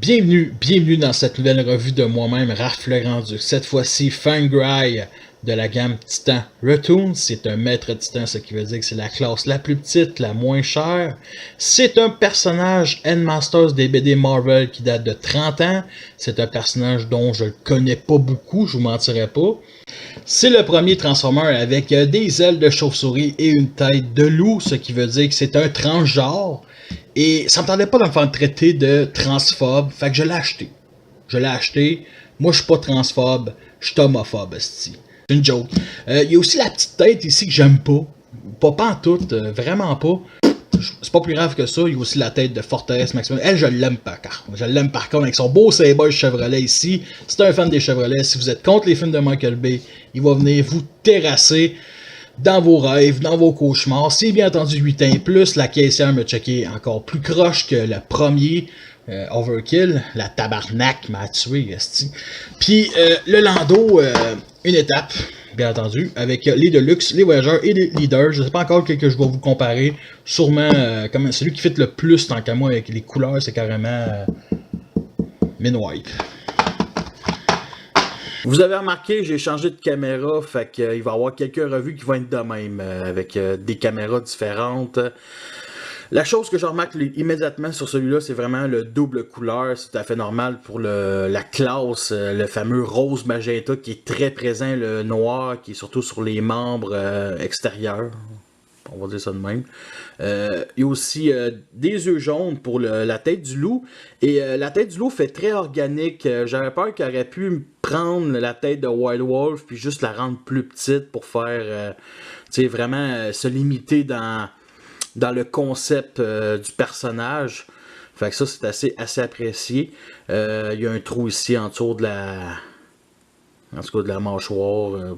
Bienvenue dans cette nouvelle revue de moi-même, Raph le Grand-Duc. Cette fois-ci, Fangrai de la gamme Titan Retoon. C'est un maître Titan, ce qui veut dire que c'est la classe la plus petite, la moins chère. C'est un personnage Endmasters des BD Marvel qui date de 30 ans. C'est un personnage dont je ne connais pas beaucoup, je vous mentirai pas. C'est le premier Transformer avec des ailes de chauve-souris et une tête de loup, ce qui veut dire que c'est un transgenre. Et ça me tendait pas de me faire traiter de transphobe, fait que je l'ai acheté. Moi je suis pas transphobe, je suis homophobe, c'est une joke. Il y a aussi la petite tête ici que j'aime pas. Pas en tout, vraiment pas. C'est pas plus grave que ça, il y a aussi la tête de Forteresse Maximum. Elle, je l'aime par contre. Je l'aime par contre avec son beau sabre Chevrolet ici. Si t'es un fan des Chevrolets, si vous êtes contre les films de Michael Bay, il va venir vous terrasser dans vos rêves, dans vos cauchemars. C'est bien entendu 8 ans et plus. La caissière me checkait encore plus croche que le premier Overkill. La tabarnak m'a tué, esti. Puis le landau, une étape, bien entendu, avec les Deluxe, les Voyageurs et les Leaders. Je ne sais pas encore quel que je vais vous comparer. Sûrement, comme celui qui fit le plus, tant qu'à moi, avec les couleurs, c'est carrément Min White. Vous avez remarqué, j'ai changé de caméra, fait qu'il va y avoir quelques revues qui vont être de même, avec des caméras différentes. La chose que je remarque immédiatement sur celui-là, c'est vraiment le double couleur. C'est tout à fait normal pour la classe, le fameux rose magenta qui est très présent, le noir qui est surtout sur les membres extérieurs. On va dire ça de même. Il y a aussi des yeux jaunes pour la tête du loup. Et la tête du loup fait très organique. J'avais peur qu'il aurait pu prendre la tête de Wild Wolf puis juste la rendre plus petite pour faire, tu sais, vraiment se limiter dans le concept du personnage. Fait que ça, c'est assez apprécié. Il y a un trou ici en dessous de la... En tout cas, de la mâchoire,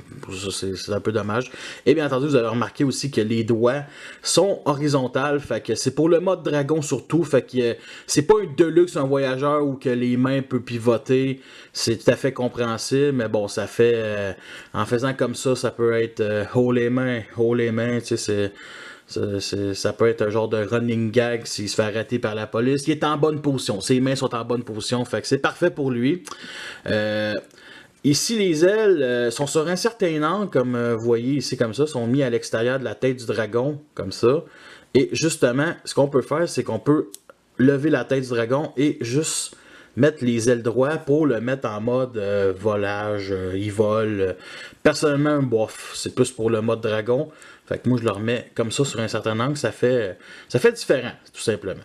c'est un peu dommage. Et bien entendu, vous avez remarqué aussi que les doigts sont horizontales, fait que c'est pour le mode dragon surtout, fait que c'est pas un Deluxe, un Voyageur où que les mains peuvent pivoter, c'est tout à fait compréhensible, mais bon, ça fait, en faisant comme ça peut être haut les mains, tu sais, ça peut être un genre de running gag s'il se fait arrêter par la police. Il est en bonne position, ses mains sont en bonne position, fait que c'est parfait pour lui. Ici, les ailes sont sur un certain angle, comme vous voyez ici, comme ça, sont mis à l'extérieur de la tête du dragon, comme ça. Et justement, ce qu'on peut faire, c'est qu'on peut lever la tête du dragon et juste mettre les ailes droites pour le mettre en mode volage, il vole. Personnellement, bof, c'est plus pour le mode dragon. Fait que moi, je le remets comme ça sur un certain angle, ça fait différent, tout simplement.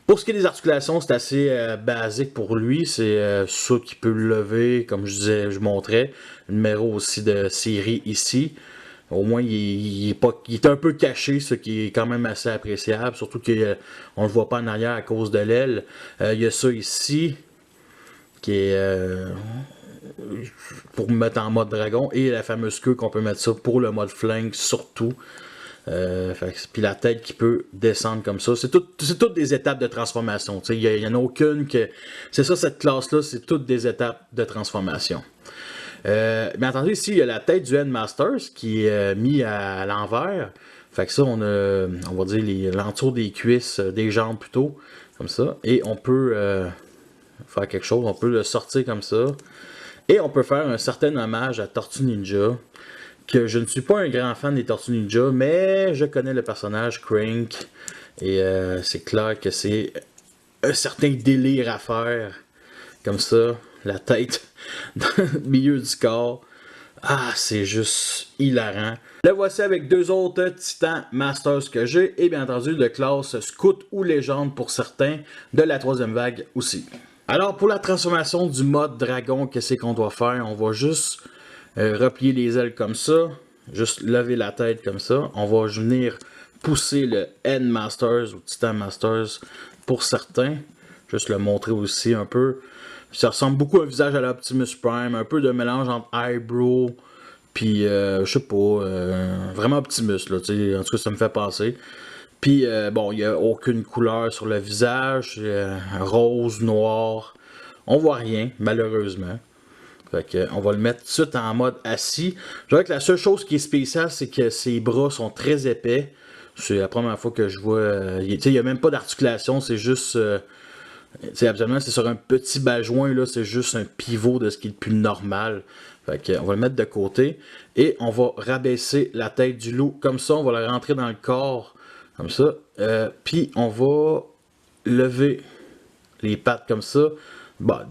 Pour ce qui est des articulations, c'est assez basique pour lui. C'est ça qui peut le lever, comme je disais, je montrais. Le numéro aussi de série ici. Au moins, il est un peu caché, ce qui est quand même assez appréciable. Surtout qu'on ne le voit pas en arrière à cause de l'aile. Il y a ça ici, qui est pour me mettre en mode dragon. Et la fameuse queue qu'on peut mettre ça pour le mode flingue, surtout. Puis la tête qui peut descendre comme ça. C'est toutes des étapes de transformation. Il n'y en a aucune que... C'est ça, cette classe-là, c'est toutes des étapes de transformation. Bien entendu, ici, il y a la tête du Endmasters qui est mis à l'envers. Fait que ça, on va dire l'entour des cuisses, des jambes plutôt, comme ça. Et on peut faire quelque chose, on peut le sortir comme ça. Et on peut faire un certain hommage à Tortue Ninja. Que je ne suis pas un grand fan des Tortues Ninja, mais je connais le personnage Crank. Et c'est clair que c'est un certain délire à faire. Comme ça, la tête dans le milieu du corps. Ah, c'est juste hilarant. Le voici avec deux autres Titan Masters que j'ai. Et bien entendu, de classe Scout ou Légende pour certains, de la troisième vague aussi. Alors, pour la transformation du mode dragon, qu'est-ce qu'on doit faire? On va juste... replier les ailes comme ça, juste lever la tête comme ça. On va venir pousser le Endmasters ou Titan Masters pour certains. Juste le montrer aussi un peu. Ça ressemble beaucoup à un visage à l'Optimus Prime, un peu de mélange entre Eyebrow puis je sais pas, vraiment Optimus là, en tout cas ça me fait passer. Puis bon, il n'y a aucune couleur sur le visage, rose, noir, on voit rien malheureusement. Fait que, on va le mettre tout de suite en mode assis. Je dirais que la seule chose qui est spéciale, c'est que ses bras sont très épais. C'est la première fois que je vois... il n'y a même pas d'articulation, c'est juste Absolument, c'est sur un petit bajoint, là, c'est juste un pivot de ce qui est le plus normal. Fait que, on va le mettre de côté et on va rabaisser la tête du loup comme ça, on va la rentrer dans le corps comme ça. Puis on va lever les pattes comme ça,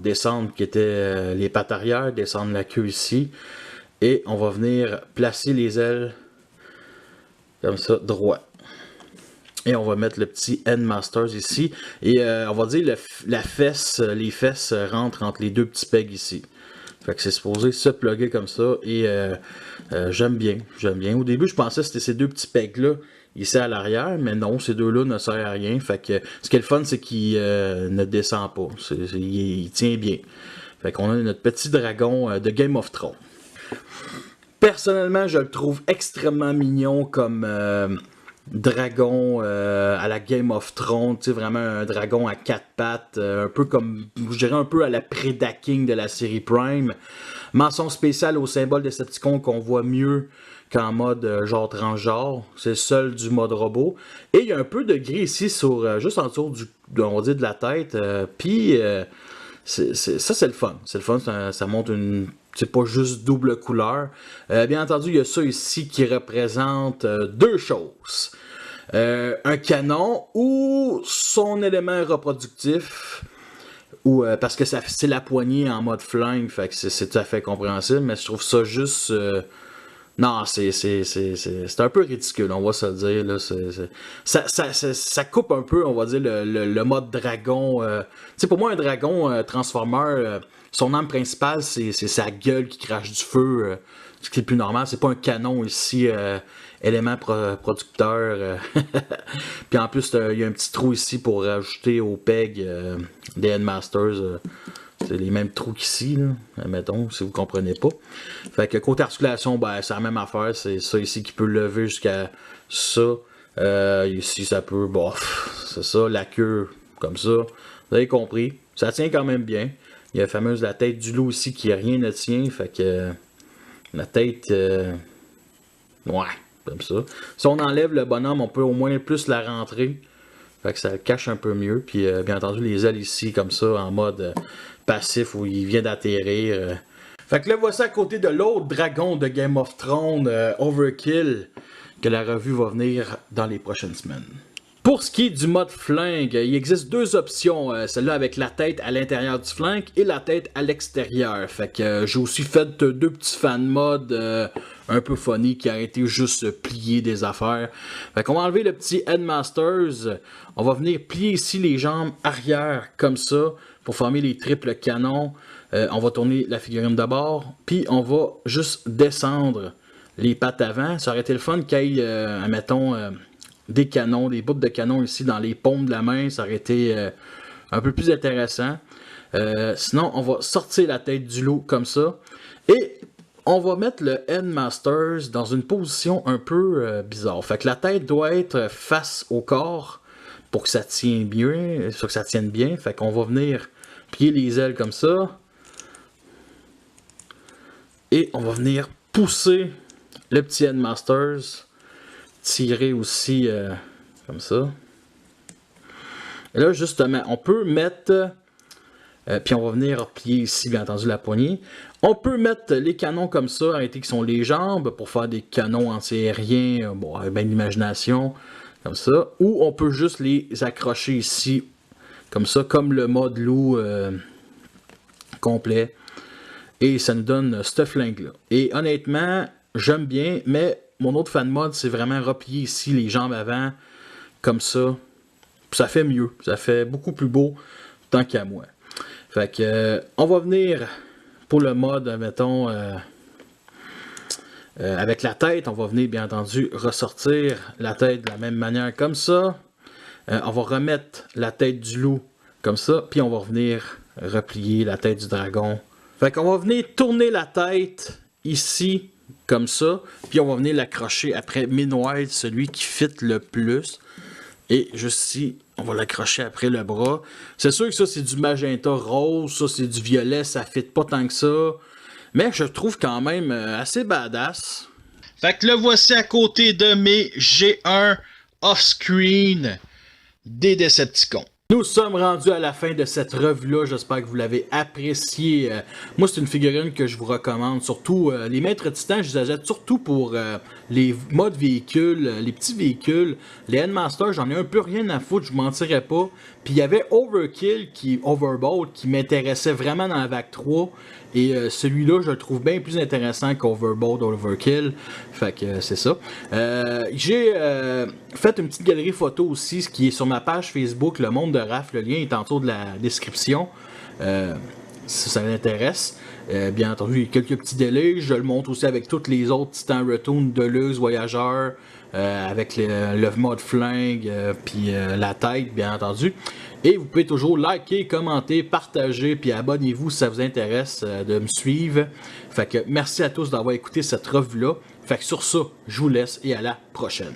descendre qui étaient les pattes arrière, descendre la queue ici et on va venir placer les ailes comme ça, droit. Et on va mettre le petit Headmasters ici. Et on va dire les fesses rentrent entre les deux petits pegs ici. Fait que c'est supposé se plugger comme ça. Et j'aime bien. Au début, je pensais que c'était ces deux petits pegs-là ici à l'arrière. Mais non, ces deux-là ne servent à rien. Fait que ce qui est le fun, c'est qu'il ne descend pas. Il tient bien. Fait qu'on a notre petit dragon de Game of Thrones. Personnellement, je le trouve extrêmement mignon comme dragon à la Game of Thrones, tu sais, vraiment un dragon à quatre pattes, un peu comme, je dirais un peu à la Predaking de la série Prime. Mention spéciale au symbole Decepticon qu'on voit mieux qu'en mode genre transgenre, c'est le seul du mode robot. Et il y a un peu de gris ici sur juste en dessous on va dire de la tête, puis ça c'est le fun, ça montre une... C'est pas juste double couleur. Bien entendu, il y a ça ici qui représente deux choses. Un canon ou son élément reproductif. Parce que c'est la poignée en mode flingue. Fait que c'est tout à fait compréhensible. Mais je trouve ça juste... non, c'est un peu ridicule, on va se le dire. Là, ça coupe un peu, on va dire, le mode dragon. Tu sais, pour moi, un dragon Transformer, son arme principale, c'est sa gueule qui crache du feu. Ce qui est plus normal, c'est pas un canon ici, élément producteur. Puis en plus, il y a un petit trou ici pour rajouter au peg des Headmasters. C'est les mêmes trous qu'ici, admettons, si vous comprenez pas. Fait que côté articulation, c'est la même affaire. C'est ça ici qui peut lever jusqu'à ça. Ici, ça peut, c'est ça, la queue, comme ça. Vous avez compris. Ça tient quand même bien. Il y a la fameuse la tête du loup ici qui rien ne tient. Fait que la tête, ouais, comme ça. Si on enlève le bonhomme, on peut au moins plus la rentrer. Fait que ça le cache un peu mieux. Puis bien entendu, les ailes ici, comme ça, en mode passif où il vient d'atterrir. Fait que là, voici à côté de l'autre dragon de Game of Thrones, Overkill, que la revue va venir dans les prochaines semaines. Pour ce qui est du mode flingue, il existe deux options. Celle-là avec la tête à l'intérieur du flingue et la tête à l'extérieur. Fait que j'ai aussi fait deux petits fan modes un peu funny qui a été juste plier des affaires. Fait qu'on va enlever le petit Headmasters. On va venir plier ici les jambes arrière comme ça pour former les triples canons. On va tourner la figurine d'abord. Puis on va juste descendre les pattes avant. Ça aurait été le fun qu'il y ait, admettons... des canons, des bouts de canon ici dans les paumes de la main, ça aurait été un peu plus intéressant. Sinon, on va sortir la tête du loup comme ça. Et on va mettre le Headmasters dans une position un peu bizarre. Fait que la tête doit être face au corps pour que ça tienne bien. Fait qu'on va venir plier les ailes comme ça. Et on va venir pousser le petit Headmasters. Tirer aussi comme ça. Et là, justement, on peut mettre... puis on va venir plier ici, bien entendu, la poignée. On peut mettre les canons comme ça, arrêter qui sont les jambes, pour faire des canons anti-aériens, avec bien l'imagination, comme ça. Ou on peut juste les accrocher ici, comme ça, comme le mode loup complet. Et ça nous donne ce flingue-là. Et honnêtement, j'aime bien, mais... Mon autre fan mode, c'est vraiment replier ici les jambes avant, comme ça. Ça fait mieux, ça fait beaucoup plus beau, tant qu'à moi. Fait que, on va venir pour le mode, mettons, avec la tête, on va venir bien entendu ressortir la tête de la même manière comme ça. On va remettre la tête du loup comme ça, puis on va revenir replier la tête du dragon. Fait qu'on va venir tourner la tête ici, comme ça, puis on va venir l'accrocher après Minoise, celui qui fit le plus. Et juste ici, on va l'accrocher après le bras. C'est sûr que ça, c'est du magenta rose, ça, c'est du violet, ça fit pas tant que ça. Mais je trouve quand même assez badass. Fait que le voici à côté de mes G1 off-screen des Decepticons. Nous sommes rendus à la fin de cette revue-là. J'espère que vous l'avez apprécié. Moi, c'est une figurine que je vous recommande. Surtout, les maîtres titans, je les achète surtout pour les modes véhicules, les petits véhicules. Les Headmasters, j'en ai un peu rien à foutre, je vous mentirais pas. Puis il y avait Overboard, qui m'intéressait vraiment dans la vague 3. Et celui-là, je le trouve bien plus intéressant qu'Overboard Overkill. Fait que c'est ça. J'ai fait une petite galerie photo aussi, ce qui est sur ma page Facebook, Le Monde de Raph. Le lien est en dessous de la description. Si ça vous intéresse. Bien entendu, il y a quelques petits délais. Je le montre aussi avec tous les autres Titans Retoon, Deluxe, Voyageur, avec le mode flingue, puis la tête, bien entendu. Et vous pouvez toujours liker, commenter, partager, puis abonnez-vous si ça vous intéresse de me suivre. Fait que merci à tous d'avoir écouté cette revue-là. Fait que sur ça, je vous laisse et à la prochaine.